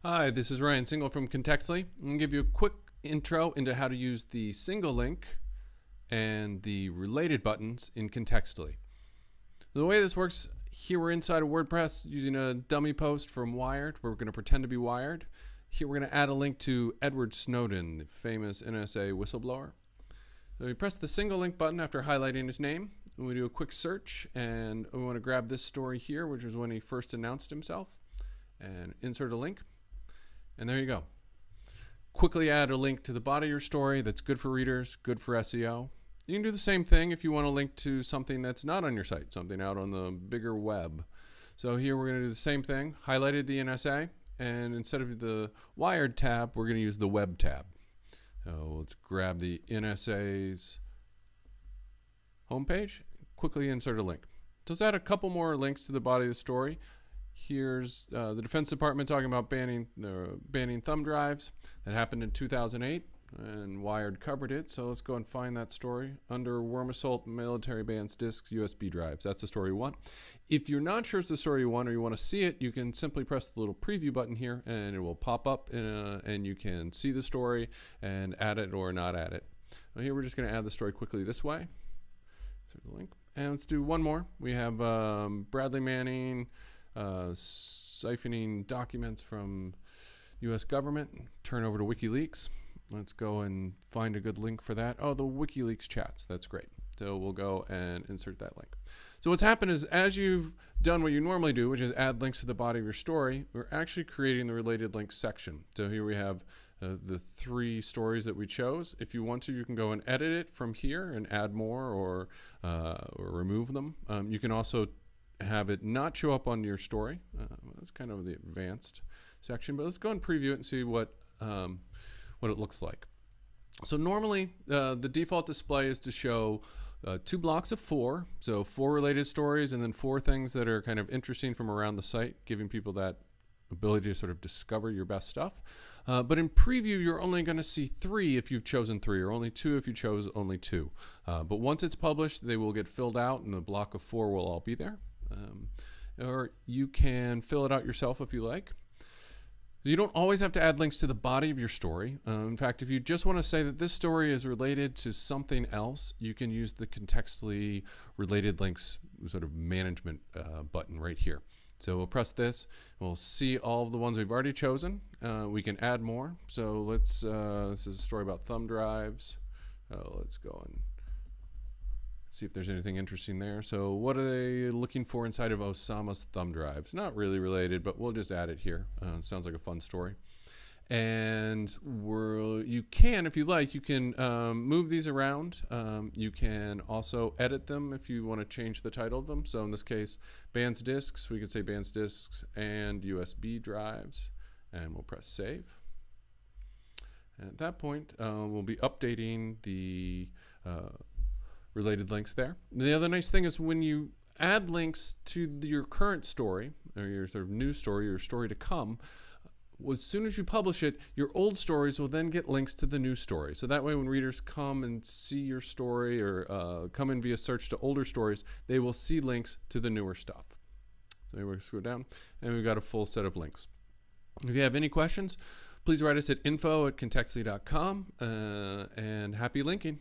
Hi, this is Ryan Single from Contextly. I'm going to give you a quick intro into how to use the single link and the related buttons in Contextly. The way this works, here we're inside of WordPress using a dummy post from Wired. We're going to pretend to be Wired. Here we're going to add a link to Edward Snowden, the famous NSA whistleblower. So we press the single link button after highlighting his name. We do a quick search, and we want to grab this story here, which was when he first announced himself, and insert a link. And there you go. Quickly add a link to the body of your story that's good for readers, good for SEO. You can do the same thing if you want to link to something that's not on your site, something out on the bigger web. So here we're going to do the same thing, highlighted the NSA, and instead of the Wired tab, we're going to use the Web tab. So let's grab the NSA's homepage, quickly insert a link. So let's add a couple more links to the body of the story. Here's the Defense Department talking about banning thumb drives. That happened in 2008, and Wired covered it. So let's go and find that story under Worm Assault Military Bans Disks USB Drives. That's the story you want. If you're not sure it's the story you want or you want to see it, you can simply press the little preview button here, and it will pop up, and you can see the story and add it or not add it. Well, here we're just going to add the story quickly this way. Insert the link, and let's do one more. We have Bradley Manning siphoning documents from U.S. government, turn over to WikiLeaks. Let's go and find a good link for that. Oh, the WikiLeaks chats. That's great. So we'll go and insert that link. So what's happened is, as you've done what you normally do, which is add links to the body of your story, we're actually creating the related links section. So here we have the three stories that we chose. If you want to, you can go and edit it from here and add more or remove them. You can also have it not show up on your story. That's kind of the advanced section, but let's go and preview it and see what it looks like. So normally the default display is to show 2 blocks of 4, so 4 related stories and then 4 things that are kind of interesting from around the site, giving people that ability to sort of discover your best stuff. But in preview, you're only going to see 3 if you've chosen 3, or only 2 if you chose only 2. But once it's published, they will get filled out and the block of 4 will all be there. Or you can fill it out yourself if you like. You don't always have to add links to the body of your story. In fact, if you just want to say that this story is related to something else, you can use the Contextly related links sort of management button right here. So we'll press this. We'll see all of the ones we've already chosen. We can add more. So let's, this is a story about thumb drives. Let's go and see if there's anything interesting there. So what are they looking for inside of Osama's thumb drives? Not really related, but we'll just add it here. Sounds like a fun story. And you can, if you like, you can move these around. You can also edit them if you want to change the title of them. So in this case, bans disks, we could say bans disks and USB drives, and we'll press save. And at that point, we'll be updating the related links there. The other nice thing is when you add links to your current story, or your sort of new story, your story to come, as soon as you publish it, your old stories will then get links to the new story. So that way when readers come and see your story or come in via search to older stories, they will see links to the newer stuff. So here we scroll down, and we've got a full set of links. If you have any questions, please write us at info@contextly.com, and happy linking.